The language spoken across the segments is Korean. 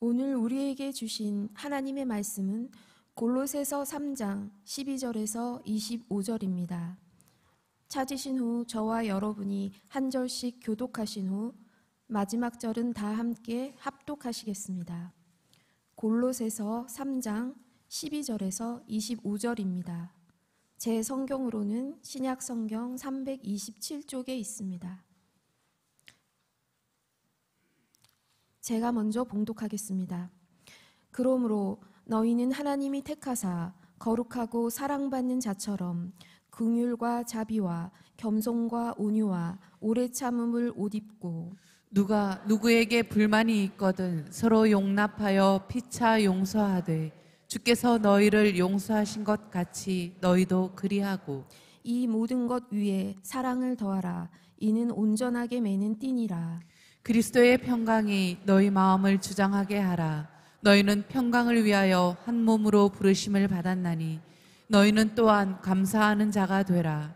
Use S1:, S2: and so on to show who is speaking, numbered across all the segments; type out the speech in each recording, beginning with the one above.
S1: 오늘 우리에게 주신 하나님의 말씀은 골로새서 3장 12절에서 25절입니다. 찾으신 후 저와 여러분이 한 절씩 교독하신 후 마지막 절은 다 함께 합독하시겠습니다. 골로새서 3장 12절에서 25절입니다. 제 성경으로는 신약 성경 327쪽에 있습니다. 제가 먼저 봉독하겠습니다. 그러므로 너희는 하나님이 택하사 거룩하고 사랑받는 자처럼 긍휼과 자비와 겸손과 온유와 오래 참음을 옷 입고
S2: 누가 누구에게 불만이 있거든 서로 용납하여 피차 용서하되 주께서 너희를 용서하신 것 같이 너희도 그리하고
S1: 이 모든 것 위에 사랑을 더하라. 이는 온전하게 매는 띠니라.
S2: 그리스도의 평강이 너희 마음을 주장하게 하라. 너희는 평강을 위하여 한 몸으로 부르심을 받았나니 너희는 또한 감사하는 자가 되라.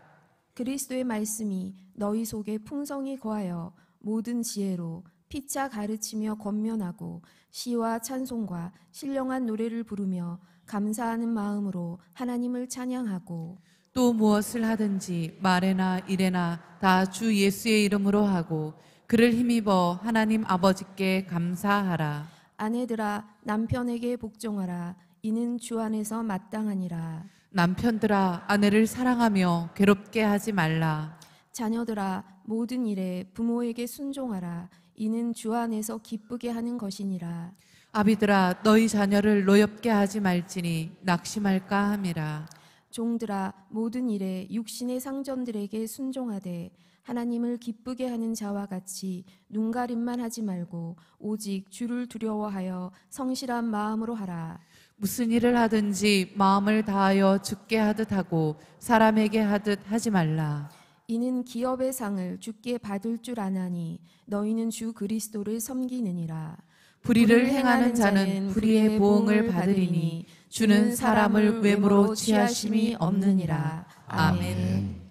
S1: 그리스도의 말씀이 너희 속에 풍성히 거하여 모든 지혜로 피차 가르치며 권면하고 시와 찬송과 신령한 노래를 부르며 감사하는 마음으로 하나님을 찬양하고
S2: 또 무엇을 하든지 말에나 일에나 다 주 예수의 이름으로 하고 그를 힘입어 하나님 아버지께 감사하라.
S1: 아내들아 남편에게 복종하라. 이는 주 안에서 마땅하니라.
S2: 남편들아 아내를 사랑하며 괴롭게 하지 말라.
S1: 자녀들아 모든 일에 부모에게 순종하라. 이는 주 안에서 기쁘게 하는 것이니라.
S2: 아비들아 너희 자녀를 노엽게 하지 말지니 낙심할까 함이라.
S1: 종들아 모든 일에 육신의 상전들에게 순종하되 하나님을 기쁘게 하는 자와 같이 눈가림만 하지 말고 오직 주를 두려워하여 성실한 마음으로 하라.
S2: 무슨 일을 하든지 마음을 다하여 주께 하듯 하고 사람에게 하듯 하지 말라.
S1: 이는 기업의 상을 주께 받을 줄 아나니 너희는 주 그리스도를 섬기느니라.
S2: 불의를 행하는 자는 불의의 보응을 받으리니 주는 사람을 외모로 취하심이 없느니라. 아멘.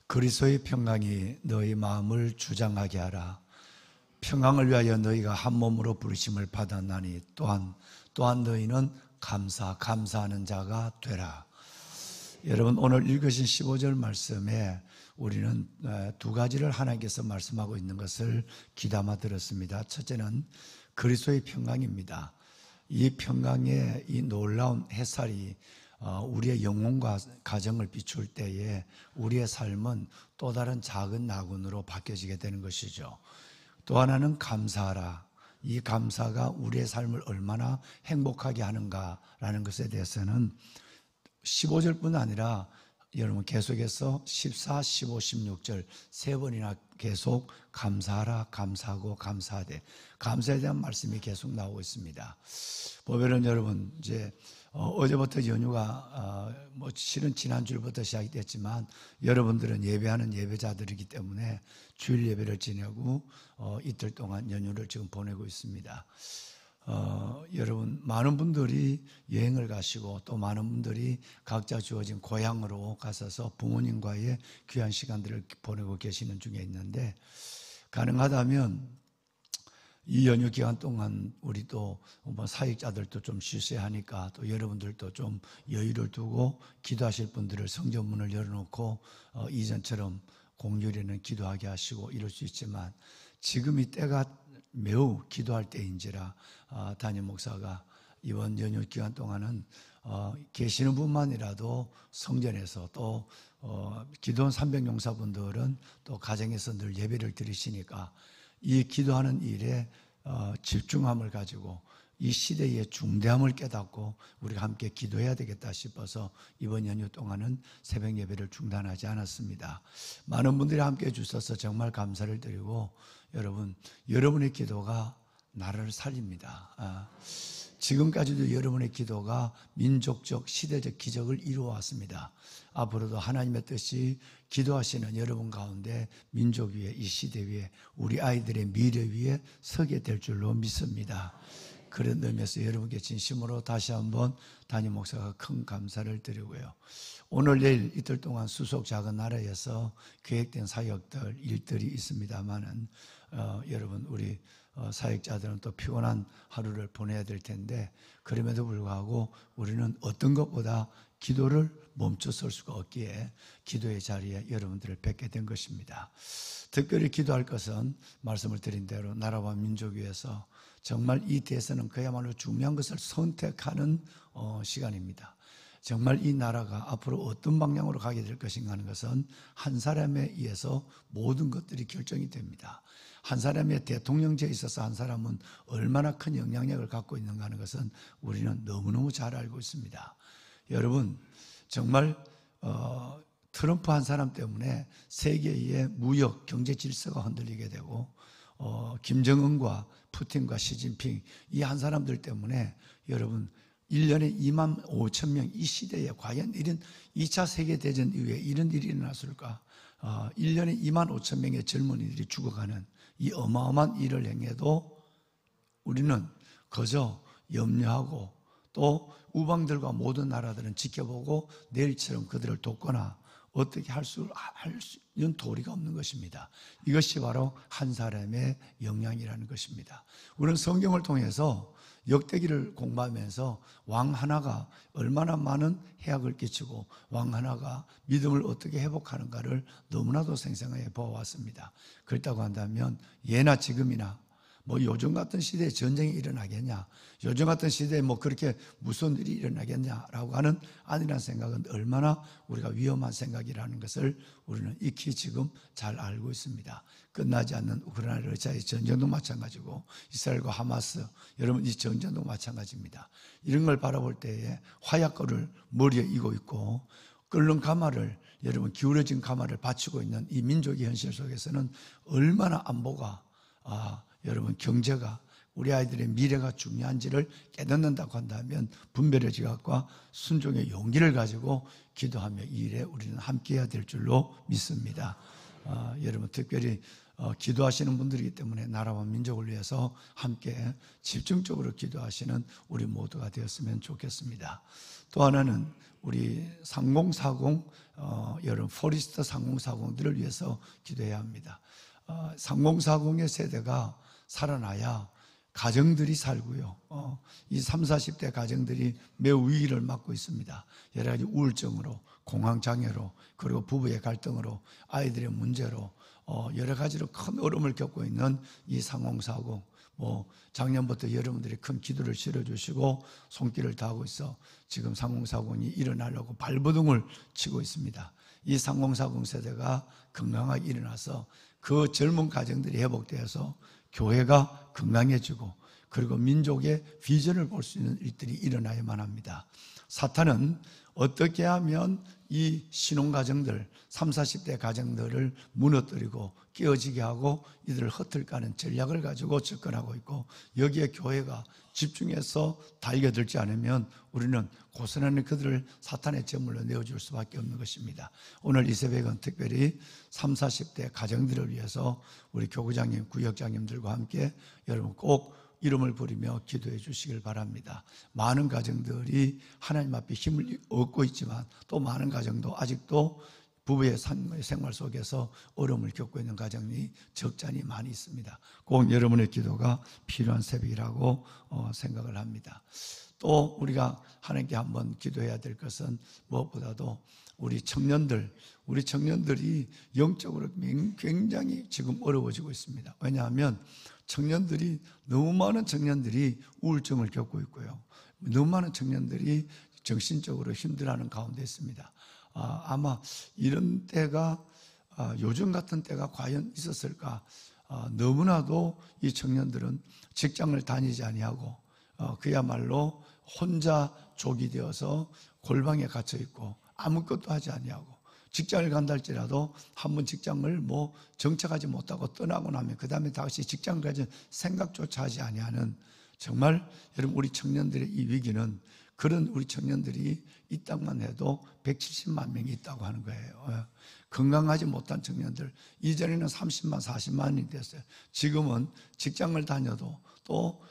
S3: 그리스도의 평강이 너희 마음을 주장하게 하라. 평강을 위하여 너희가 한 몸으로 부르심을 받았나니 또한 너희는 감사하는 자가 되라. 여러분 오늘 읽으신 15절 말씀에 우리는 두 가지를 하나님께서 말씀하고 있는 것을 귀담아 들었습니다. 첫째는 그리스도의 평강입니다. 이 평강의 이 놀라운 햇살이 우리의 영혼과 가정을 비출 때에 우리의 삶은 또 다른 작은 낙원으로 바뀌어지게 되는 것이죠. 또 하나는 감사하라. 이 감사가 우리의 삶을 얼마나 행복하게 하는가라는 것에 대해서는 15절뿐 아니라 여러분 계속해서 14, 15, 16절 세 번이나 계속 감사하라, 감사하고 감사하되 감사에 대한 말씀이 계속 나오고 있습니다. 보면은 여러분 이제 어제부터 연휴가 실은 지난주부터 시작이 됐지만 여러분들은 예배하는 예배자들이기 때문에 주일 예배를 지내고 이틀 동안 연휴를 지금 보내고 있습니다. 여러분 많은 분들이 여행을 가시고 또 많은 분들이 각자 주어진 고향으로 가셔서 부모님과의 귀한 시간들을 보내고 계시는 중에 있는데 가능하다면 이 연휴 기간 동안 우리 또 사역자들도 좀 쉬셔야 하니까 또 여러분들도 좀 여유를 두고 기도하실 분들을 성전문을 열어놓고 이전처럼 공휴일에는 기도하게 하시고 이럴 수 있지만 지금 이 때가 매우 기도할 때인지라 담임 목사가 이번 연휴 기간 동안은 계시는 분만이라도 성전에서 또 기도원 300용사분들은 또 가정에서 늘 예배를 드리시니까 이 기도하는 일에 집중함을 가지고 이 시대의 중대함을 깨닫고 우리가 함께 기도해야 되겠다 싶어서 이번 연휴 동안은 새벽 예배를 중단하지 않았습니다. 많은 분들이 함께 해주셔서 정말 감사를 드리고 여러분의 기도가 나라를 살립니다. 지금까지도 여러분의 기도가 민족적 시대적 기적을 이루어왔습니다. 앞으로도 하나님의 뜻이 기도하시는 여러분 가운데 민족 위에 이 시대 위에 우리 아이들의 미래 위에 서게 될 줄로 믿습니다. 그런 의미에서 여러분께 진심으로 다시 한번 담임 목사가 큰 감사를 드리고요. 오늘 내일 이틀 동안 수속 작은 나라에서 계획된 사역들 일들이 있습니다만은 여러분 우리 사역자들은 또 피곤한 하루를 보내야 될 텐데 그럼에도 불구하고 우리는 어떤 것보다 기도를 멈춰설 수가 없기에 기도의 자리에 여러분들을 뵙게 된 것입니다. 특별히 기도할 것은 말씀을 드린 대로 나라와 민족 위해서 정말 이 대선은 그야말로 중요한 것을 선택하는 시간입니다. 정말 이 나라가 앞으로 어떤 방향으로 가게 될 것인가 하는 것은 한 사람에 의해서 모든 것들이 결정이 됩니다. 한 사람의 대통령제에 있어서 한 사람은 얼마나 큰 영향력을 갖고 있는가 하는 것은 우리는 너무너무 잘 알고 있습니다. 여러분, 정말 트럼프 한 사람 때문에 세계의 무역, 경제 질서가 흔들리게 되고 김정은과 푸틴과 시진핑 이 한 사람들 때문에 여러분 1년에 2만 5천 명 이 시대에 과연 이런 2차 세계대전 이후에 이런 일이 일어났을까? 1년에 2만 5천 명의 젊은이들이 죽어가는 이 어마어마한 일을 행해도 우리는 그저 염려하고 또 우방들과 모든 나라들은 지켜보고 내일처럼 그들을 돕거나 어떻게 할 수 있는 도리가 없는 것입니다. 이것이 바로 한 사람의 영향이라는 것입니다. 우리는 성경을 통해서 역대기를 공부하면서 왕 하나가 얼마나 많은 해악을 끼치고 왕 하나가 믿음을 어떻게 회복하는가를 너무나도 생생하게 보아왔습니다. 그렇다고 한다면 예나 지금이나 뭐 요즘 같은 시대에 전쟁이 일어나겠냐, 요즘 같은 시대에 뭐 그렇게 무슨 일이 일어나겠냐라고 하는 아니라는 생각은 얼마나 우리가 위험한 생각이라는 것을 우리는 익히 지금 잘 알고 있습니다. 끝나지 않는 우크라이나 러시아의 전쟁도 마찬가지고 이스라엘과 하마스, 여러분 이 전쟁도 마찬가지입니다. 이런 걸 바라볼 때에 화약고를 머리에 이고 있고 끓는 가마를 여러분 기울어진 가마를 받치고 있는 이 민족의 현실 속에서는 얼마나 안보가 여러분 경제가 우리 아이들의 미래가 중요한지를 깨닫는다고 한다면 분별의 지각과 순종의 용기를 가지고 기도하며 이 일에 우리는 함께해야 될 줄로 믿습니다. 여러분 특별히 기도하시는 분들이기 때문에 나라와 민족을 위해서 함께 집중적으로 기도하시는 우리 모두가 되었으면 좋겠습니다. 또 하나는 우리 3040 여러분 포리스트 3040들을 위해서 기도해야 합니다. 3040의 세대가 살아나야 가정들이 살고요. 이 30, 40대 가정들이 매우 위기를 맞고 있습니다. 여러 가지 우울증으로, 공황장애로, 그리고 부부의 갈등으로, 아이들의 문제로 여러 가지로 큰 어려움을 겪고 있는 이 3040. 작년부터 여러분들이 큰 기도를 실어주시고 손길을 다하고 있어 지금 3040이 일어나려고 발버둥을 치고 있습니다. 이 3040 세대가 건강하게 일어나서 그 젊은 가정들이 회복되어서 교회가 건강해지고 그리고 민족의 비전을 볼 수 있는 일들이 일어나야만 합니다. 사탄은 어떻게 하면 이 신혼가정들 30, 40대 가정들을 무너뜨리고 깨어지게 하고 이들을 흩을까 하는 전략을 가지고 접근하고 있고 여기에 교회가 집중해서 달겨들지 않으면 우리는 고스란히 그들을 사탄의 제물로 내어줄 수밖에 없는 것입니다. 오늘 이 새벽은 특별히 30, 40대 가정들을 위해서 우리 교구장님, 구역장님들과 함께 여러분 꼭 이름을 부리며 기도해 주시길 바랍니다. 많은 가정들이 하나님 앞에 힘을 얻고 있지만 또 많은 가정도 아직도 부부의 생활 속에서 어려움을 겪고 있는 가정이 적잖이 많이 있습니다. 꼭 여러분의 기도가 필요한 새벽이라고 생각을 합니다. 또 우리가 하나님께 한번 기도해야 될 것은 무엇보다도 우리 청년들이 영적으로 굉장히 지금 어려워지고 있습니다. 왜냐하면 너무 많은 청년들이 우울증을 겪고 있고요. 너무 많은 청년들이 정신적으로 힘들어하는 가운데 있습니다. 아마 이런 때가 요즘 같은 때가 과연 있었을까? 너무나도 이 청년들은 직장을 다니지 아니하고 그야말로 혼자족이 되어서 골방에 갇혀 있고 아무것도 하지 아니하고 직장을 간다 할지라도 한번 직장을 정착하지 못하고 떠나고 나면 그 다음에 다시 직장을 가진 생각조차 하지 아니하는 정말 여러분 우리 청년들의 이 위기는 그런 우리 청년들이 이 땅만 해도 170만 명이 있다고 하는 거예요. 건강하지 못한 청년들 이전에는 30만 40만이 됐어요. 지금은 직장을 다녀도 또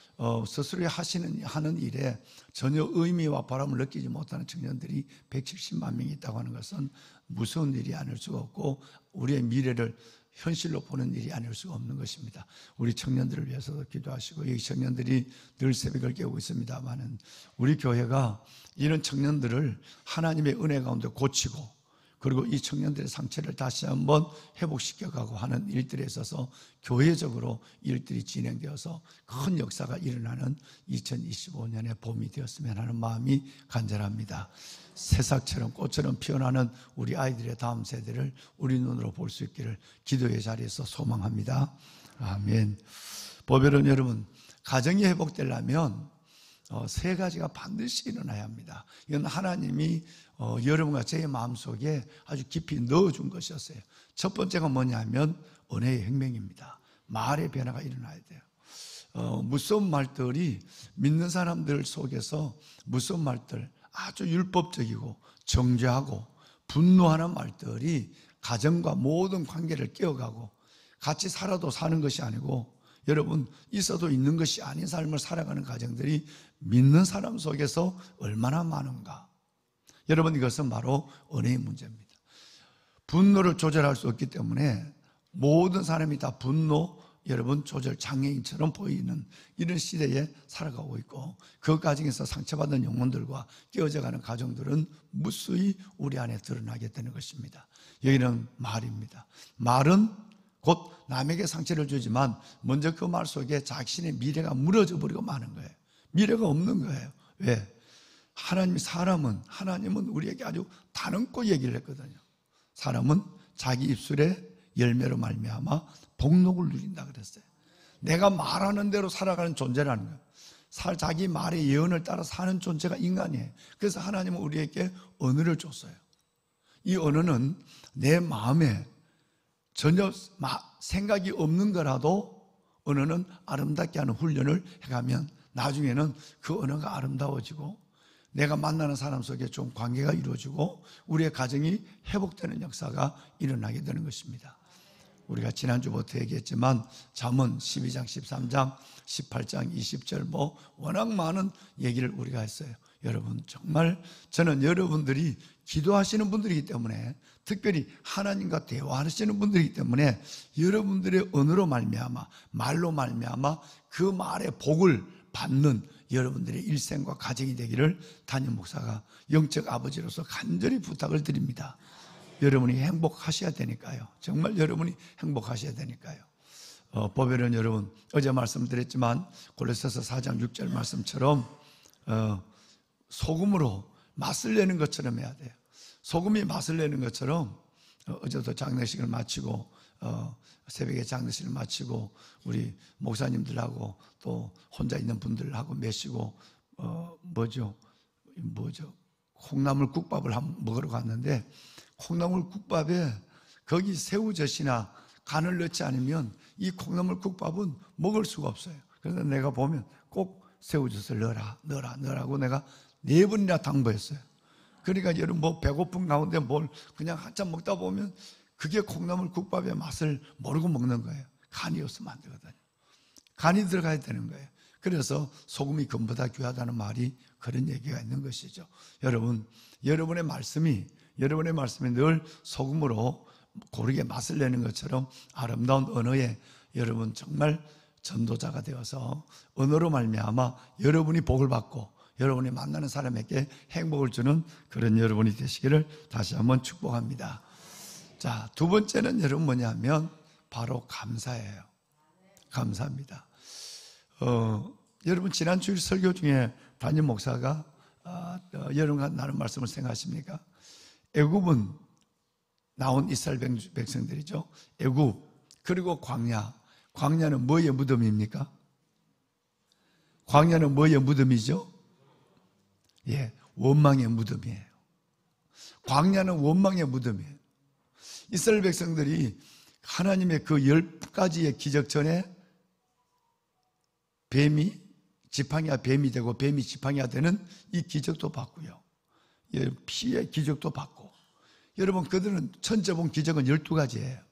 S3: 스스로 하는 일에 전혀 의미와 보람을 느끼지 못하는 청년들이 170만 명이 있다고 하는 것은 무서운 일이 아닐 수가 없고 우리의 미래를 현실로 보는 일이 아닐 수가 없는 것입니다. 우리 청년들을 위해서도 기도하시고, 이 청년들이 늘 새벽을 깨우고 있습니다만은 우리 교회가 이런 청년들을 하나님의 은혜 가운데 고치고, 그리고 이 청년들의 상처를 다시 한번 회복시켜가고 하는 일들에 있어서 교회적으로 일들이 진행되어서 큰 역사가 일어나는 2025년의 봄이 되었으면 하는 마음이 간절합니다. 새싹처럼 꽃처럼 피어나는 우리 아이들의 다음 세대를 우리 눈으로 볼 수 있기를 기도의 자리에서 소망합니다. 아멘. 보배로운 여러분, 가정이 회복되려면 세 가지가 반드시 일어나야 합니다. 이건 하나님이 여러분과 제 마음속에 아주 깊이 넣어준 것이었어요. 첫 번째가 뭐냐면 은혜의 혁명입니다. 말의 변화가 일어나야 돼요. 무서운 말들이 믿는 사람들 속에서 무서운 말들, 아주 율법적이고 정죄하고 분노하는 말들이 가정과 모든 관계를 깨어가고, 같이 살아도 사는 것이 아니고 여러분 있어도 있는 것이 아닌 삶을 살아가는 가정들이 믿는 사람 속에서 얼마나 많은가. 여러분, 이것은 바로 은혜의 문제입니다. 분노를 조절할 수 없기 때문에 모든 사람이 다 분노, 여러분 조절 장애인처럼 보이는 이런 시대에 살아가고 있고, 그 가정에서 상처받은 영혼들과 깨어져가는 가정들은 무수히 우리 안에 드러나게 되는 것입니다. 여기는 말입니다. 말은 곧 남에게 상처를 주지만 먼저 그 말 속에 자신의 미래가 무너져 버리고 마는 거예요. 미래가 없는 거예요. 왜? 하나님은 우리에게 아주 다듬고 얘기를 했거든요. 사람은 자기 입술의 열매로 말미암아 복록을 누린다 그랬어요. 내가 말하는 대로 살아가는 존재라는 거예요. 자기 말의 예언을 따라 사는 존재가 인간이에요. 그래서 하나님은 우리에게 언어를 줬어요. 이 언어는 내 마음에 전혀 생각이 없는 거라도 언어는 아름답게 하는 훈련을 해가면 나중에는 그 언어가 아름다워지고 내가 만나는 사람 속에 좀 관계가 이루어지고 우리의 가정이 회복되는 역사가 일어나게 되는 것입니다. 우리가 지난주부터 얘기했지만 잠언 12장, 13장, 18장, 20절 워낙 많은 얘기를 우리가 했어요. 여러분, 정말 저는 여러분들이 기도하시는 분들이기 때문에, 특별히 하나님과 대화하시는 분들이기 때문에 여러분들의 언어로 말미암아, 말로 말미암아 그 말의 복을 받는 여러분들의 일생과 가정이 되기를 담임 목사가 영적 아버지로서 간절히 부탁을 드립니다. 여러분이 행복하셔야 되니까요. 정말 여러분이 행복하셔야 되니까요. 보배로운 여러분, 어제 말씀드렸지만 골로새서 4장 6절 말씀처럼 소금으로 맛을 내는 것처럼 해야 돼요. 소금이 맛을 내는 것처럼 어제도 장례식을 마치고 새벽에 장례식을 마치고 우리 목사님들하고 또 혼자 있는 분들하고 메시고 콩나물 국밥을 먹으러 갔는데, 콩나물 국밥에 거기 새우젓이나 간을 넣지 않으면 이 콩나물 국밥은 먹을 수가 없어요. 그래서 내가 보면 꼭 새우젓을 넣으라고 내가 4번이나 당부했어요. 그러니까 여러분 배고픈 가운데 그냥 한참 먹다 보면 그게 콩나물 국밥의 맛을 모르고 먹는 거예요. 간이 없으면 안 되거든요. 간이 들어가야 되는 거예요. 그래서 소금이 금보다 귀하다는 말이 그런 얘기가 있는 것이죠. 여러분, 여러분의 말씀이 늘 소금으로 고르게 맛을 내는 것처럼 아름다운 언어에 여러분 정말 전도자가 되어서 언어로 말미암아 여러분이 복을 받고 여러분이 만나는 사람에게 행복을 주는 그런 여러분이 되시기를 다시 한번 축복합니다. 자, 두 번째는 여러분 뭐냐면 바로 감사예요. 감사합니다. 여러분 지난 주일 설교 중에 담임 목사가 여러분과 나눈 말씀을 생각하십니까? 애굽은 나온 이스라엘 백성들이죠. 애굽 그리고 광야는 뭐의 무덤입니까? 광야는 뭐의 무덤이죠? 예, 원망의 무덤이에요. 광야는 원망의 무덤이에요. 이스라엘 백성들이 하나님의 그 10가지의 기적 전에 뱀이 지팡이가 뱀이 되고 뱀이 지팡이가 되는 이 기적도 봤고요. 피의 기적도 봤고. 여러분, 그들은 천재 본 기적은 12가지예요.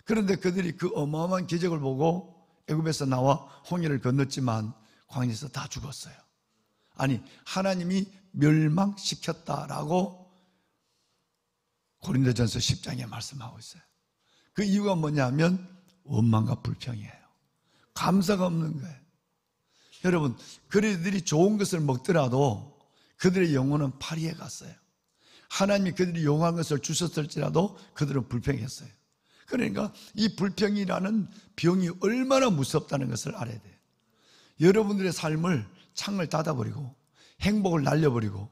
S3: 그런데 그들이 그 어마어마한 기적을 보고 애굽에서 나와 홍해를 건넜지만 광야에서 다 죽었어요. 아니, 하나님이 멸망시켰다라고 고린도전서 10장에 말씀하고 있어요. 그 이유가 뭐냐면 원망과 불평이에요. 감사가 없는 거예요. 여러분, 그들이 좋은 것을 먹더라도 그들의 영혼은 파리에 갔어요. 하나님이 그들이 용한 것을 주셨을지라도 그들은 불평했어요. 그러니까 이 불평이라는 병이 얼마나 무섭다는 것을 알아야 돼요. 여러분들의 삶을 창을 닫아버리고 행복을 날려버리고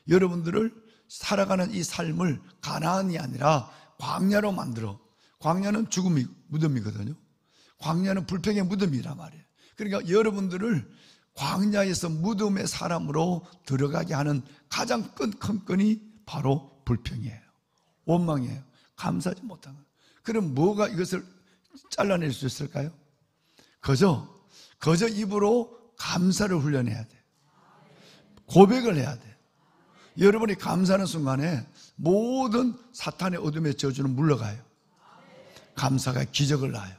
S3: 여러분들을 살아가는 이 삶을 가나안이 아니라 광야로 만들어. 광야는 죽음이 무덤이거든요. 광야는 불평의 무덤이란 말이에요. 그러니까 여러분들을 광야에서 무덤의 사람으로 들어가게 하는 가장 큰 건이 바로 불평이에요. 원망이에요. 감사하지 못한 거예요. 그럼 뭐가 이것을 잘라낼 수 있을까요? 그저 입으로 감사를 훈련해야 돼요. 고백을 해야 돼요. 여러분이 감사하는 순간에 모든 사탄의 어둠의 저주는 물러가요. 감사가 기적을 낳아요.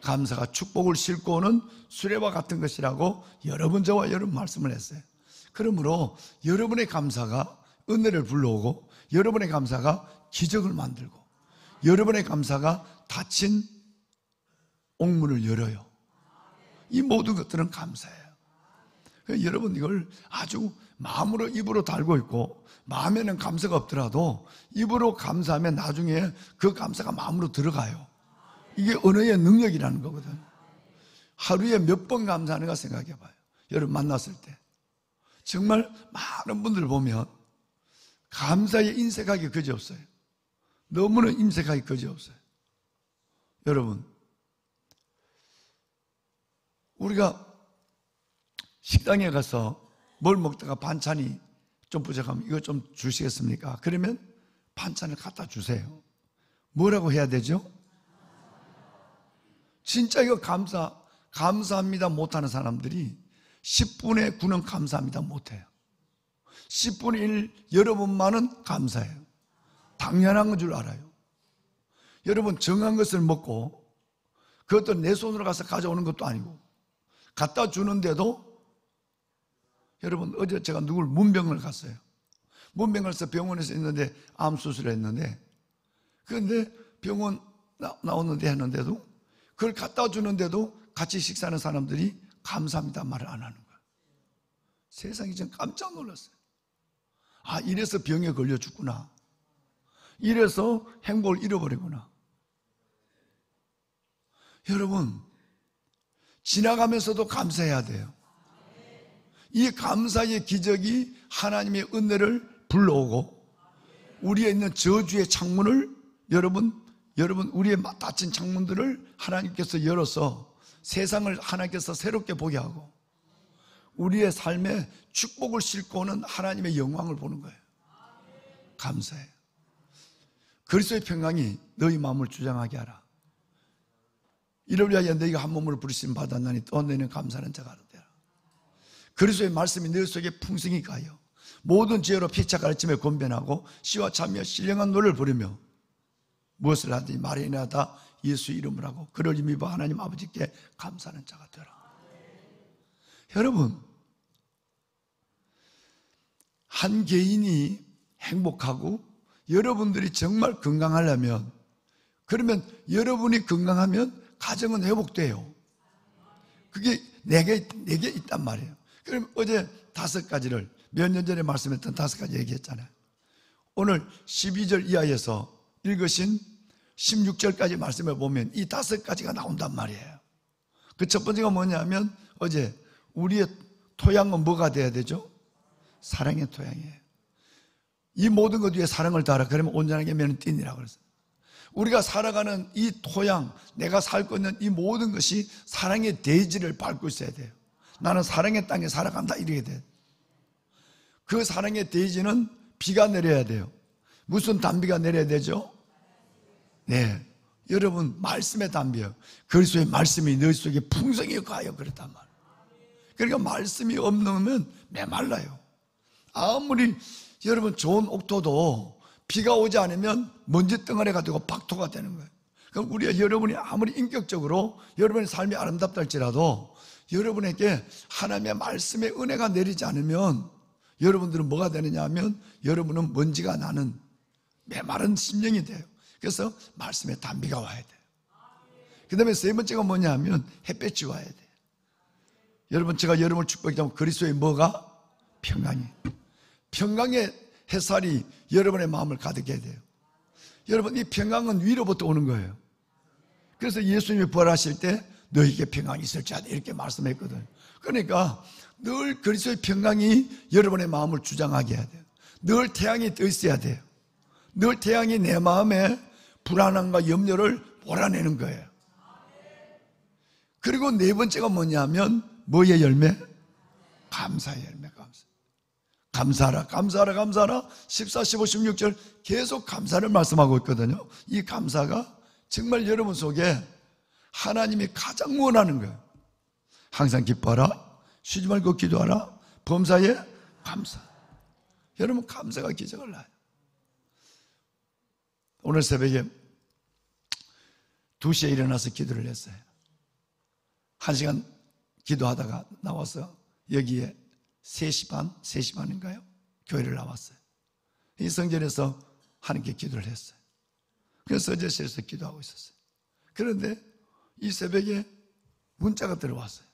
S3: 감사가 축복을 싣고 오는 수레와 같은 것이라고 여러 번 저와 여러분 말씀을 했어요. 그러므로 여러분의 감사가 은혜를 불러오고 여러분의 감사가 기적을 만들고 여러분의 감사가 닫힌 옥문을 열어요. 이 모든 것들은 감사예요. 여러분 이걸 아주 마음으로 입으로 달고 있고 마음에는 감사가 없더라도 입으로 감사하면 나중에 그 감사가 마음으로 들어가요. 이게 언어의 능력이라는 거거든요. 하루에 몇 번 감사하는가 생각해 봐요. 여러분 만났을 때 정말 많은 분들 보면 감사에 인색하기 그지없어요. 너무나 인색하기 그지없어요. 여러분 우리가 식당에 가서 뭘 먹다가 반찬이 좀 부족하면 이거 좀 주시겠습니까? 그러면 반찬을 갖다 주세요. 뭐라고 해야 되죠? 진짜 이거 감사합니다 못하는 사람들이 10분의 9는 감사합니다 못해요. 10분의 1 여러분만은 감사해요. 당연한 건 줄 알아요. 여러분 정한 것을 먹고 그것도 내 손으로 가서 가져오는 것도 아니고 갖다 주는데도 여러분 어제 제가 누굴 문병을 갔어요. 문병을 가서 병원에서 있는데 암 수술을 했는데 그런데 병원 나오는데 했는데도 그걸 갖다 주는데도 같이 식사하는 사람들이 감사합니다 말을 안 하는 거예요. 세상이 좀 깜짝 놀랐어요. 아 이래서 병에 걸려 죽구나. 이래서 행복을 잃어버리구나. 여러분 지나가면서도 감사해야 돼요. 이 감사의 기적이 하나님의 은혜를 불러오고 우리에 있는 저주의 창문을 여러분 우리의 닫힌 창문들을 하나님께서 열어서 세상을 하나님께서 새롭게 보게 하고 우리의 삶에 축복을 싣고 오는 하나님의 영광을 보는 거예요. 감사해요. 그리스도의 평강이 너희 마음을 주장하게 하라. 이를 위하여 너희가 한 몸으로 부르심 받았나니 또 너희는 감사하는 자가 되라. 그리스도의 말씀이 너희 속에 풍성히 가요. 모든 지혜로 피차 가르침에 권변하고 시와 참여 신령한 노래를 부르며 무엇을 하든지 말이나 다 예수 이름을 하고 그를 힘입어 하나님 아버지께 감사하는 자가 되라. 여러분 한 개인이 행복하고 여러분들이 정말 건강하려면 그러면 여러분이 건강하면 가정은 회복돼요. 그게 내게 있단 말이에요. 그럼 어제 5가지를 몇 년 전에 말씀했던 5가지 얘기했잖아요. 오늘 12절 이하에서 읽으신 16절까지 말씀을 보면 이 5가지가 나온단 말이에요. 그 첫 번째가 뭐냐면 어제 우리의 토양은 뭐가 돼야 되죠? 사랑의 토양이에요. 이 모든 것 위에 사랑을 다하라. 그러면 온전하게 면은 띠니라 그랬어요. 우리가 살아가는 이 토양, 내가 살고 있는 이 모든 것이 사랑의 대지를 밟고 있어야 돼요. 나는 사랑의 땅에 살아간다 이렇게 돼요. 그 사랑의 대지는 비가 내려야 돼요. 무슨 단비가 내려야 되죠? 네, 여러분 말씀의 단비요. 그리스도의 말씀이 너희 속에 풍성히 가요 그랬단 말이에요. 그러니까 말씀이 없으면 메말라요. 아무리 여러분 좋은 옥토도 비가 오지 않으면 먼지 덩어리가 되고 박토가 되는 거예요. 그럼 여러분이 아무리 인격적으로 여러분의 삶이 아름답다 할지라도 여러분에게 하나님의 말씀의 은혜가 내리지 않으면 여러분들은 뭐가 되느냐 하면 여러분은 먼지가 나는 메마른 심령이 돼요. 그래서 말씀에 단비가 와야 돼요. 그 다음에 세 번째가 뭐냐 하면 햇볕이 와야 돼요. 여러분, 제가 여러분을 축복하면 그리스도의 뭐가? 평강이. 평강의 햇살이 여러분의 마음을 가득해야 돼요. 여러분, 이 평강은 위로부터 오는 거예요. 그래서 예수님이 부활하실 때 너희에게 평강이 있을지어다 이렇게 말씀했거든요. 그러니까 늘 그리스도의 평강이 여러분의 마음을 주장하게 해야 돼요. 늘 태양이 떠 있어야 돼요. 늘 태양이 내 마음에 불안함과 염려를 몰아내는 거예요. 그리고 네 번째가 뭐냐면 뭐의 열매? 감사의 열매. 감사하라, 감사하라, 감사하라. 14, 15, 16절 계속 감사를 말씀하고 있거든요. 이 감사가 정말 여러분 속에 하나님이 가장 원하는 거예요. 항상 기뻐하라, 쉬지 말고 기도하라, 범사에 감사. 여러분, 감사가 기적을 낳아요. 오늘 새벽에 2시에 일어나서 기도를 했어요. 1시간 기도하다가 나와서 여기에 3시 반, 3시 반인가요? 교회를 나왔어요. 이 성전에서 하나님께 기도를 했어요. 그래서 서재실에서 기도하고 있었어요. 그런데 이 새벽에 문자가 들어왔어요.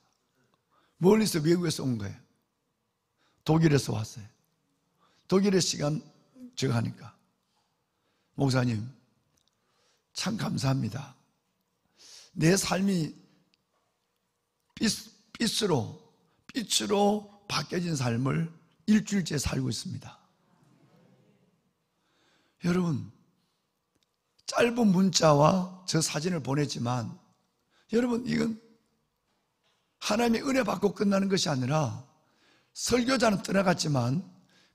S3: 멀리서 외국에서 온 거예요. 독일에서 왔어요. 독일의 시간 제가 하니까 목사님 참 감사합니다. 내 삶이 빛으로 바뀌어진 삶을 일주일째 살고 있습니다. 여러분, 짧은 문자와 저 사진을 보냈지만 여러분, 이건 하나님의 은혜 받고 끝나는 것이 아니라 설교자는 떠나갔지만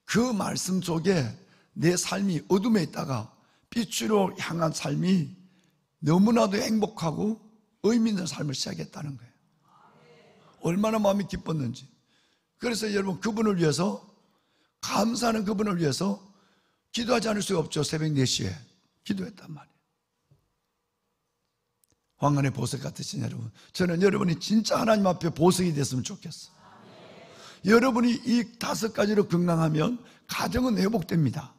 S3: 그 말씀 속에 내 삶이 어둠에 있다가 빛으로 향한 삶이 너무나도 행복하고 의미 있는 삶을 시작했다는 거예요. 얼마나 마음이 기뻤는지. 그래서 여러분, 그분을 위해서, 감사하는 그분을 위해서 기도하지 않을 수가 없죠. 새벽 4시에 기도했단 말이에요. 황간의 보석 같으신 여러분, 저는 여러분이 진짜 하나님 앞에 보석이 됐으면 좋겠어요. 여러분이 이 5가지로 건강하면 가정은 회복됩니다.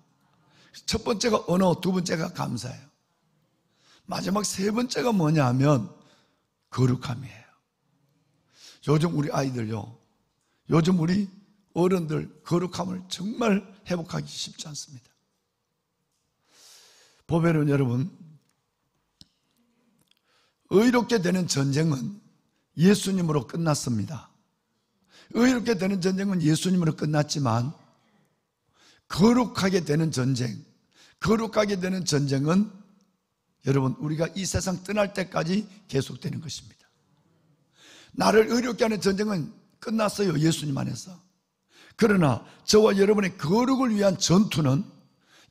S3: 첫 번째가 언어, 두 번째가 감사예요. 마지막 세 번째가 뭐냐 하면 거룩함이에요. 요즘 우리 아이들요, 요즘 우리 어른들 거룩함을 정말 회복하기 쉽지 않습니다. 보배는 여러분, 의롭게 되는 전쟁은 예수님으로 끝났습니다. 의롭게 되는 전쟁은 예수님으로 끝났지만 거룩하게 되는 전쟁, 거룩하게 되는 전쟁은 여러분, 우리가 이 세상 떠날 때까지 계속되는 것입니다. 나를 의롭게 하는 전쟁은 끝났어요, 예수님 안에서. 그러나 저와 여러분의 거룩을 위한 전투는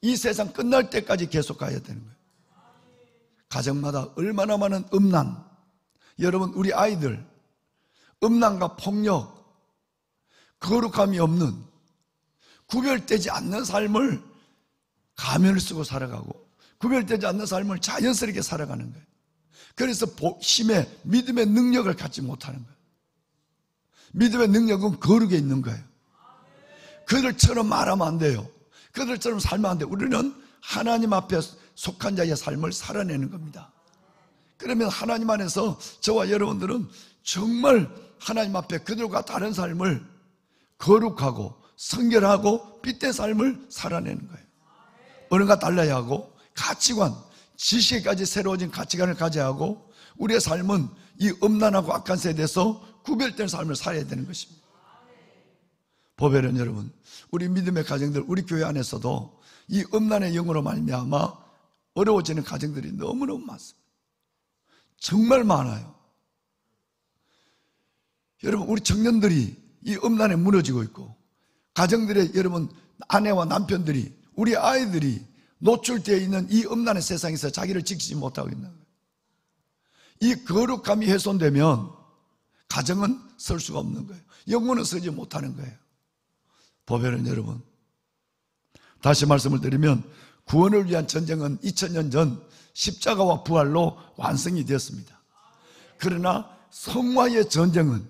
S3: 이 세상 끝날 때까지 계속 가야 되는 거예요. 가정마다 얼마나 많은 음란, 여러분, 우리 아이들 음란과 폭력, 거룩함이 없는, 구별되지 않는 삶을 가면을 쓰고 살아가고 구별되지 않는 삶을 자연스럽게 살아가는 거예요. 그래서 힘의, 믿음의 능력을 갖지 못하는 거예요. 믿음의 능력은 거룩에 있는 거예요. 그들처럼 말하면 안 돼요. 그들처럼 살면 안 돼요. 우리는 하나님 앞에 속한 자의 삶을 살아내는 겁니다. 그러면 하나님 안에서 저와 여러분들은 정말 하나님 앞에 그들과 다른 삶을 거룩하고 성결하고 빛된 삶을 살아내는 거예요. 어른과 달라야 하고 가치관, 지식까지 새로워진 가치관을 가져야 하고 우리의 삶은 이 음란하고 악한 세대에서 구별된 삶을 살아야 되는 것입니다. 보배는 여러분, 우리 믿음의 가정들, 우리 교회 안에서도 이 음란의 영으로 말미암아 어려워지는 가정들이 너무너무 많습니다. 정말 많아요. 여러분, 우리 청년들이 이 음란에 무너지고 있고 가정들의 여러분 아내와 남편들이, 우리 아이들이 노출되어 있는 이 음란의 세상에서 자기를 지키지 못하고 있는 거예요. 이 거룩함이 훼손되면 가정은 설 수가 없는 거예요. 영혼은 서지 못하는 거예요. 보배는 여러분, 다시 말씀을 드리면 구원을 위한 전쟁은 2000년 전 십자가와 부활로 완성이 되었습니다. 그러나 성화의 전쟁은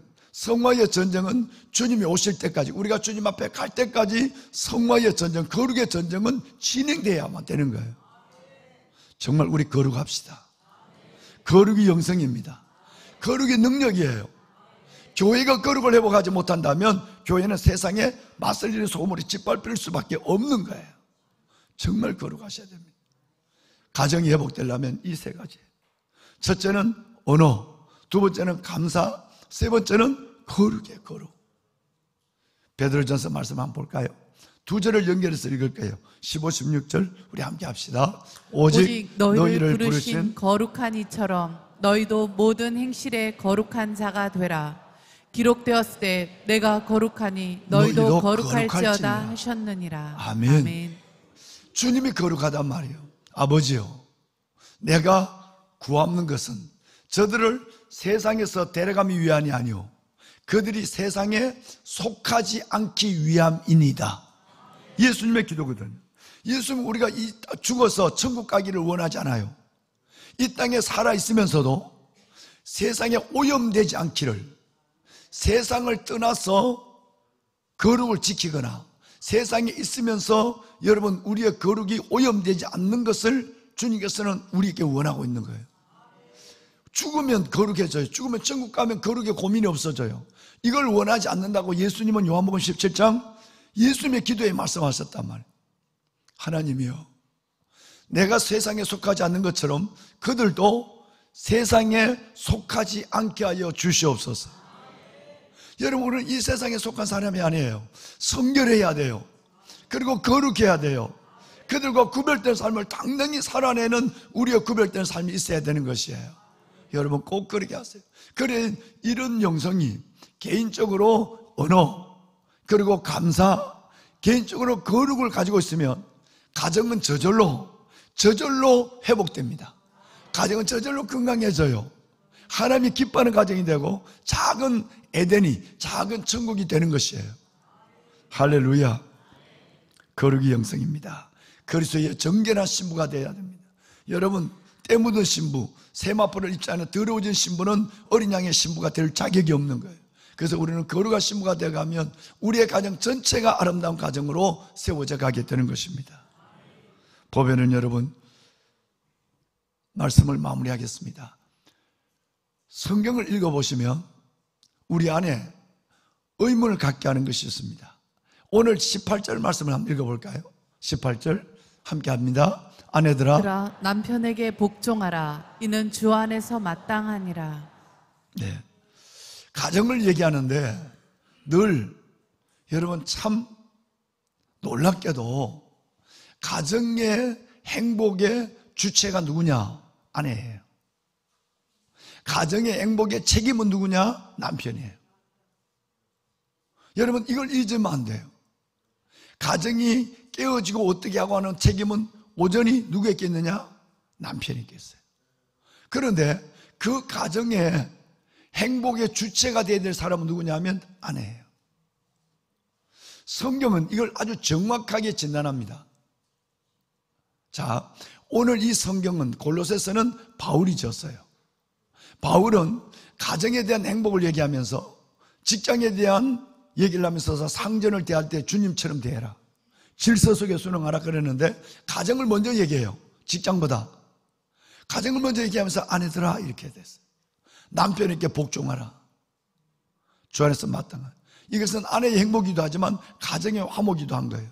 S3: 주님이 오실 때까지, 우리가 주님 앞에 갈 때까지 성화의 전쟁, 거룩의 전쟁은 진행되어야만 되는 거예요. 정말 우리 거룩합시다. 거룩이 영성입니다. 거룩이 능력이에요. 교회가 거룩을 회복하지 못한다면 교회는 세상에 맞설 소금으로 짓밟힐 수밖에 없는 거예요. 정말 거룩하셔야 됩니다. 가정이 회복되려면 이 세 가지. 첫째는 언어, 두 번째는 감사, 세 번째는 거룩이에요. 거룩. 베드로전서 말씀 한번 볼까요? 두 절을 연결해서 읽을게요. 15, 16절 우리 함께 합시다.
S2: 오직 너희를 부르신 거룩한 이처럼 너희도 모든 행실에 거룩한 자가 되라. 기록되었을 때 내가 거룩하니 너희도 거룩할지어다 하셨느니라.
S3: 아멘. 주님이 거룩하단 말이에요. 아버지요, 내가 구하는 것은 저들을 세상에서 데려가기 위함이 아니오 그들이 세상에 속하지 않기 위함이니이다. 예수님의 기도거든요. 예수님은 우리가 죽어서 천국 가기를 원하지 않아요. 이 땅에 살아있으면서도 세상에 오염되지 않기를, 세상을 떠나서 거룩을 지키거나 세상에 있으면서 여러분 우리의 거룩이 오염되지 않는 것을 주님께서는 우리에게 원하고 있는 거예요. 죽으면 거룩해져요. 죽으면 천국 가면 거룩에 고민이 없어져요. 이걸 원하지 않는다고 예수님은 요한복음 17장 예수님의 기도에 말씀하셨단 말이에요. 하나님이여, 내가 세상에 속하지 않는 것처럼 그들도 세상에 속하지 않게 하여 주시옵소서. 여러분, 우리는 이 세상에 속한 사람이 아니에요. 성결해야 돼요. 그리고 거룩해야 돼요. 그들과 구별된 삶을 당당히 살아내는 우리의 구별된 삶이 있어야 되는 것이에요. 여러분 꼭 그렇게 하세요. 그래 이런 영성이 개인적으로 언어, 그리고 감사, 개인적으로 거룩을 가지고 있으면 가정은 저절로 회복됩니다. 가정은 저절로 건강해져요. 하나님이 기뻐하는 가정이 되고 작은 에덴이, 작은 천국이 되는 것이에요. 할렐루야. 거룩이 영성입니다. 그리스도의 정결한 신부가 되어야 됩니다. 여러분, 때 묻은 신부, 세마포를 입지 않은 더러워진 신부는 어린 양의 신부가 될 자격이 없는 거예요. 그래서 우리는 거룩한 신부가 되어가면 우리의 가정 전체가 아름다운 가정으로 세워져 가게 되는 것입니다. 보배는 여러분, 말씀을 마무리하겠습니다. 성경을 읽어보시면 우리 안에 의문을 갖게 하는 것이 있습니다. 오늘 18절 말씀을 한번 읽어볼까요? 18절 함께 합니다. 아내들아,
S2: 남편에게 복종하라. 이는 주 안에서 마땅하니라.
S3: 네, 가정을 얘기하는데 늘 여러분 참 놀랍게도 가정의 행복의 주체가 누구냐? 아내예요. 가정의 행복의 책임은 누구냐? 남편이에요. 여러분 이걸 잊으면 안 돼요. 가정이 깨어지고 어떻게 하고 하는 책임은 오전이 누구에게 있느냐? 남편에게 있어요. 그런데 그 가정의 행복의 주체가 되어야 될 사람은 누구냐 하면 아내예요. 성경은 이걸 아주 정확하게 진단합니다. 자, 오늘 이 성경은 골로새서는 바울이 지었어요. 바울은 가정에 대한 행복을 얘기하면서 직장에 대한 얘기를 하면서 상전을 대할 때 주님처럼 대해라, 질서 속에 순응하라 그랬는데 가정을 먼저 얘기해요. 직장보다 가정을 먼저 얘기하면서 아내들아 이렇게 됐어요. 남편에게 복종하라. 주 안에서 마땅한. 이것은 아내의 행복이기도 하지만 가정의 화목이기도 한 거예요.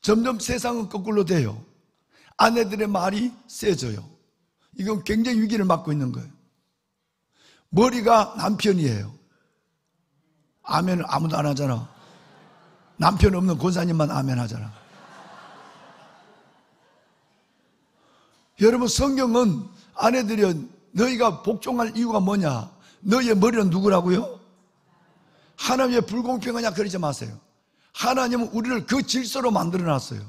S3: 점점 세상은 거꾸로 돼요. 아내들의 말이 세져요. 이건 굉장히 위기를 맞고 있는 거예요. 머리가 남편이에요. 아멘을 아무도 안 하잖아. 남편 없는 권사님만 아멘 하잖아. 여러분 성경은 아내들이 너희가 복종할 이유가 뭐냐? 너희의 머리는 누구라고요? 하나님의 불공평하냐 그러지 마세요. 하나님은 우리를 그 질서로 만들어놨어요.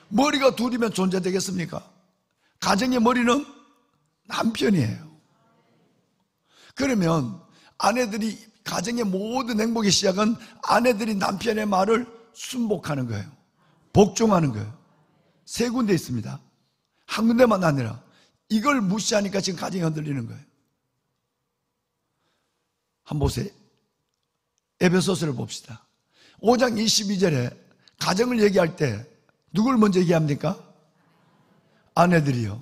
S3: 머리가 둘이면 존재되겠습니까? 가정의 머리는 남편이에요. 그러면 아내들이 가정의 모든 행복의 시작은 아내들이 남편의 말을 순복하는 거예요. 복종하는 거예요. 세 군데 있습니다. 한 군데만 아니라 이걸 무시하니까 지금 가정이 흔들리는 거예요. 한번 보세요. 에베소서를 봅시다. 5장 22절에 가정을 얘기할 때 누굴 먼저 얘기합니까? 아내들이요,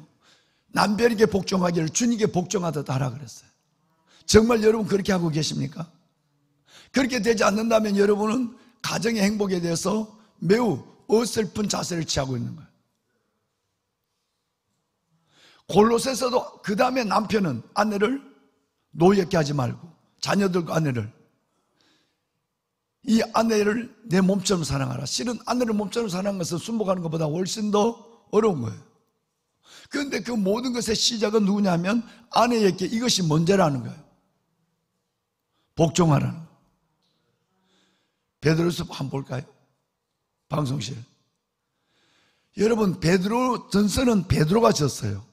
S3: 남편에게 복종하기를 주님께 복종하듯 하라 그랬어요. 정말 여러분 그렇게 하고 계십니까? 그렇게 되지 않는다면 여러분은 가정의 행복에 대해서 매우 어설픈 자세를 취하고 있는 거예요. 골로새서도 그 다음에 남편은 아내를 노예케 하지 말고, 자녀들과 아내를, 이 아내를 내 몸처럼 사랑하라. 실은 아내를 몸처럼 사랑하는 것은 순복하는 것보다 훨씬 더 어려운 거예요. 그런데 그 모든 것의 시작은 누구냐면 아내에게 이것이 문제라는 거예요. 복종하라는 거예요. 베드로서 한번 볼까요? 방송실. 여러분, 베드로 전서는 베드로가 졌어요.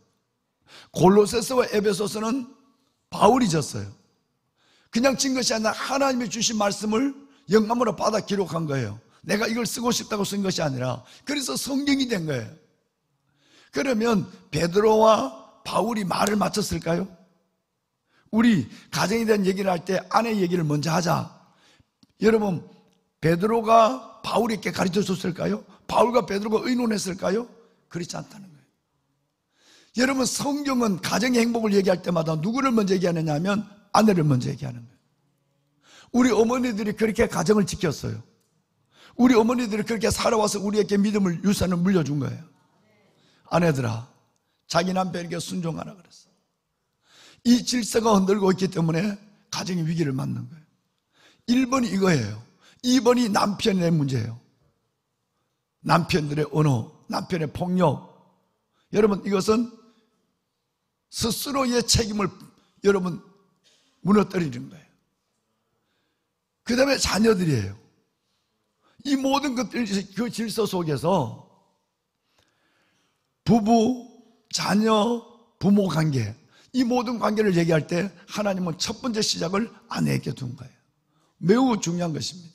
S3: 골로새서와 에베소서는 바울이 졌어요. 그냥 진 것이 아니라 하나님이 주신 말씀을 영감으로 받아 기록한 거예요. 내가 이걸 쓰고 싶다고 쓴 것이 아니라, 그래서 성경이 된 거예요. 그러면 베드로와 바울이 말을 맞췄을까요? 우리 가정에 대한 얘기를 할 때 아내 얘기를 먼저 하자. 여러분, 베드로가 바울에게 가르쳐 줬을까요? 바울과 베드로가 의논했을까요? 그렇지 않다는 거예요. 여러분, 성경은 가정의 행복을 얘기할 때마다 누구를 먼저 얘기하느냐 하면 아내를 먼저 얘기하는 거예요. 우리 어머니들이 그렇게 가정을 지켰어요. 우리 어머니들이 그렇게 살아와서 우리에게 믿음을, 유산을 물려준 거예요. 아내들아, 자기 남편에게 순종하라 그랬어. 이 질서가 흔들고 있기 때문에 가정의 위기를 맞는 거예요. 1번이 이거예요. 2번이 남편의 문제예요. 남편들의 언어, 남편의 폭력. 여러분, 이것은 스스로의 책임을 여러분 무너뜨리는 거예요. 그 다음에 자녀들이에요. 이 모든 것들, 그 질서 속에서 부부, 자녀, 부모 관계, 이 모든 관계를 얘기할 때 하나님은 첫 번째 시작을 아내에게 둔 거예요. 매우 중요한 것입니다.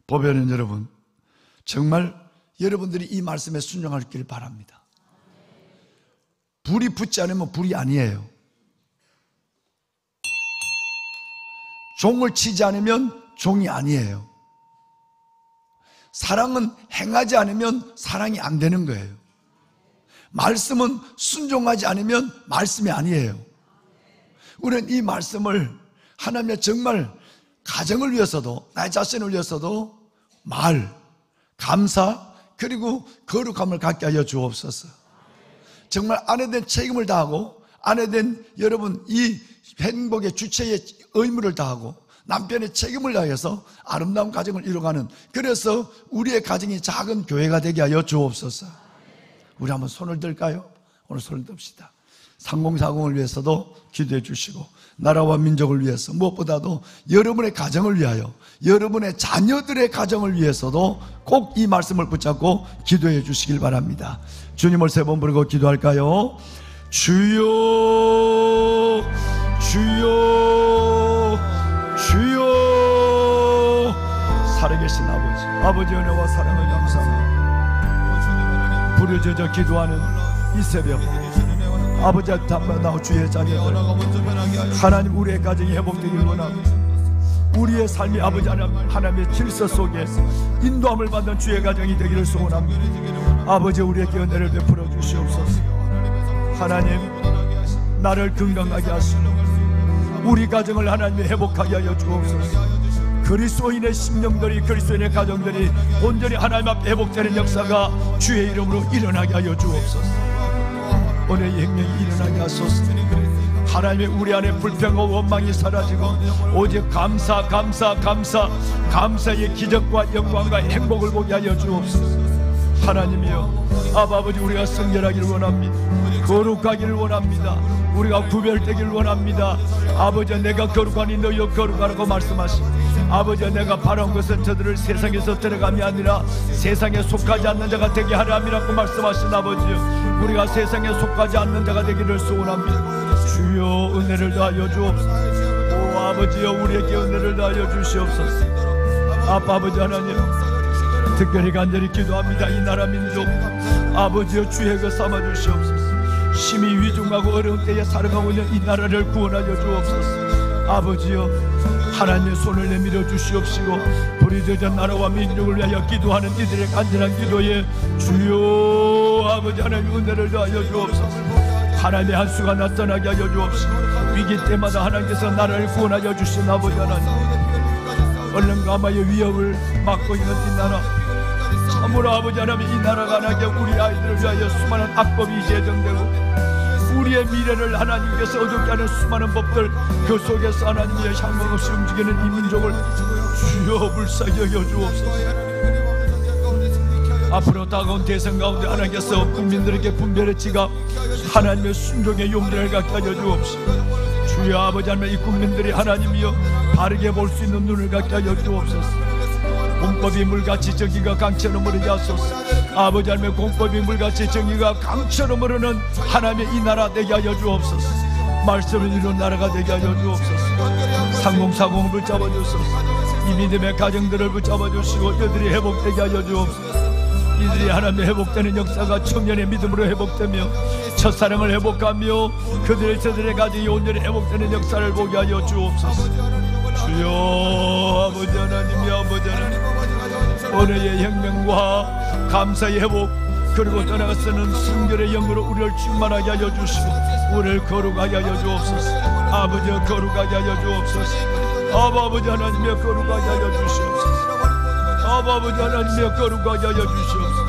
S3: 보배는 여러분, 정말 여러분들이 이 말씀에 순종하길 바랍니다. 불이 붙지 않으면 불이 아니에요. 종을 치지 않으면 종이 아니에요. 사랑은 행하지 않으면 사랑이 안 되는 거예요. 말씀은 순종하지 않으면 말씀이 아니에요. 우리는 이 말씀을 하나님의 정말 가정을 위해서도, 나의 자신을 위해서도 말, 감사, 그리고 거룩함을 갖게 하여 주옵소서. 정말 아내된 책임을 다하고, 아내된 여러분 이 행복의 주체의 의무를 다하고, 남편의 책임을 다해서 아름다운 가정을 이루어가는, 그래서 우리의 가정이 작은 교회가 되게 하여 주옵소서. 우리 한번 손을 들까요? 오늘 손을 듭시다. 3040을 위해서도 기도해 주시고, 나라와 민족을 위해서, 무엇보다도 여러분의 가정을 위하여, 여러분의 자녀들의 가정을 위해서도 꼭 이 말씀을 붙잡고 기도해 주시길 바랍니다. 주님을 3번 부르고 기도할까요? 주여, 주여, 주여. 살아계신 아버지, 아버지 은혜와 사랑을 감사합니다. 부르짖어 기도하는 이 새벽, 아버지 담당하고 주의 자녀들, 하나님 우리의 가정이 회복되길 원합니다. 우리의 삶이 아버지 하나님의 질서 속에 인도함을 받는 주의 가정이 되기를 소원합니다. 아버지 우리에게 은혜를 베풀어 주시옵소서. 하나님, 나를 건강하게 하시고 우리 가정을 하나님이 회복하게 하여 주옵소서. 그리스도인의 심령들이, 그리스도인의 가정들이 온전히 하나님 앞에 회복되는 역사가 주의 이름으로 일어나게 하여 주옵소서. 오늘 행령이 일어나게 하소서. 하나님의 우리 안에 불평과 원망이 사라지고 오직 감사, 감사, 감사, 감사의 기적과 영광과 행복을 보게 하여 주옵소서. 하나님이여, 아버지 우리가 성결하기를 원합니다. 거룩하기를 원합니다. 우리가 구별되기를 원합니다. 아버지, 내가 거룩하니 너희도 거룩하라고 말씀하시고, 아버지, 내가 바라온 것은 저들을 세상에서 들어감이 아니라 세상에 속하지 않는 자가 되게 하라미라고 말씀하신 아버지요, 우리가 세상에 속하지 않는 자가 되기를 소원합니다. 주여 은혜를 다하여 주옵소서. 오 아버지여, 우리에게 은혜를 다하여 주시옵소서. 아버지 하나님, 특별히 간절히 기도합니다. 이 나라 민족 아버지여, 주의 그 삼아 주시옵소서. 심히 위중하고 어려운 때에 살아가고 있는 이 나라를 구원하여 주옵소서. 아버지여, 하나님의 손을 내밀어 주시옵시고 불이 되던 나라와 민족을 위하여 기도하는 이들의 간절한 기도에 주여 아버지 하나님 은혜를 더하여 주옵소서. 하나님의 한수가 나타나게 하여 주옵시고 위기 때마다 하나님께서 나라를 구원하여 주신 아버지 하나님, 얼른 가마의 위협을 막고 있는 이 나라, 참으로 아버지 하나님 이 나라가 하나님께 우리 아이들을 위하여 수많은 악법이 제정되고 우리의 미래를 하나님께서 어둡게 하는 수많은 법들, 그 속에서 하나님의 향방 없이 움직이는 이 민족을 주여 불쌍히 여겨 주옵소서. 앞으로 다가온 대선 가운데 하나님께서 국민들에게 분별의 지각, 하나님의 순종의 용기를 갖게 하여 주옵시고 주여 아버지 하나님 이 국민들이 하나님이여 바르게 볼 수 있는 눈을 갖게 하여 주옵소서. 공법이 물같이 정의가 강처럼 흐르게 하소서. 아버지 하나님의 공법이 물같이 정의가 강처럼 흐르는 하나님의 이 나라 되게 하여 주옵소서. 말씀을 이룬 나라가 되게 하여 주옵소서. 상공사공을 붙잡아 주소서. 이 믿음의 가정들을 붙잡아 주시고 이들이 회복되게 하여 주옵소서. 이들이 하나님의 회복되는 역사가 청년의 믿음으로 회복되며 첫사랑을 회복하며 그들의 저들의 가정이 온전히 회복되는 역사를 보게 하여 주옵소서. 주여 아버지 하나님이 아버지 하나님, 은혜의 혁명과 감사의 회복, 그리고 떠나가서는 순결의 영으로 우리를 충만하게 하여 주시고 우리를 거룩하게 하여 주옵소서. 아버지 거룩하게 하여 주옵소서. 아버지 하나님의 거룩하게 하여 주시옵소서. 아버지 하나님의 거룩하게 하여 주시옵소서.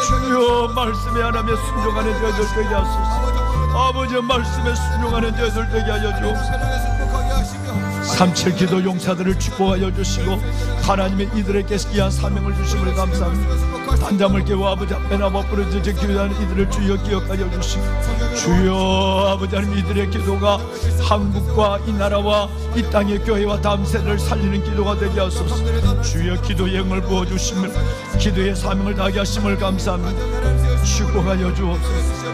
S3: 주여 말씀에 하나님의 순종하는 저희들 되게 하소서. 아버지 말씀에 순종하는 저희들 되게 하여 주옵소서. 37 기도 용사들을 축복하여 주시고 하나님의 이들에게 귀한 사명을 주심을 감사합니다. 단잠을 깨워 아버지 앞에 나와 부르짖어 기도하는 이들을 주여 기억하여 주시고 주여 아버지 하나님 이들의 기도가 한국과 이 나라와 이 땅의 교회와 다음 세대를 살리는 기도가 되게 하소서. 주여 기도의 영을 부어주심을, 기도의 사명을 다하게 하심을 감사합니다. 축복하여 주옵소서.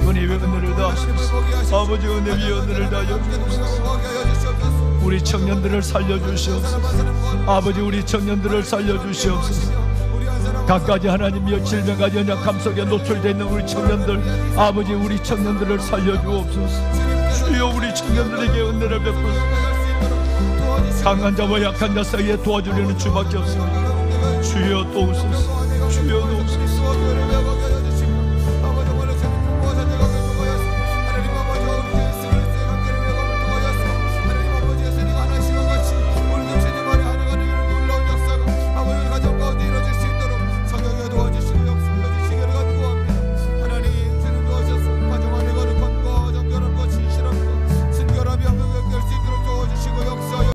S3: 은혜 위에 은혜를 다하소서. 아버지 은혜 위에 은혜를 다하여 주옵소서. 우리 청년들을 살려주시옵소서. 아버지 우리 청년들을 살려주시옵소서. 각가지 하나님이여 질병과 연약함 속에 노출되어 있는 우리 청년들, 아버지 우리 청년들을 살려주옵소서. 주여 우리 청년들에게 은혜를 베푸소서. 강한 자와 약한 자 사이에 도와주려는 주밖에 없습니다. 주여 도우소서. 주여 도우소서.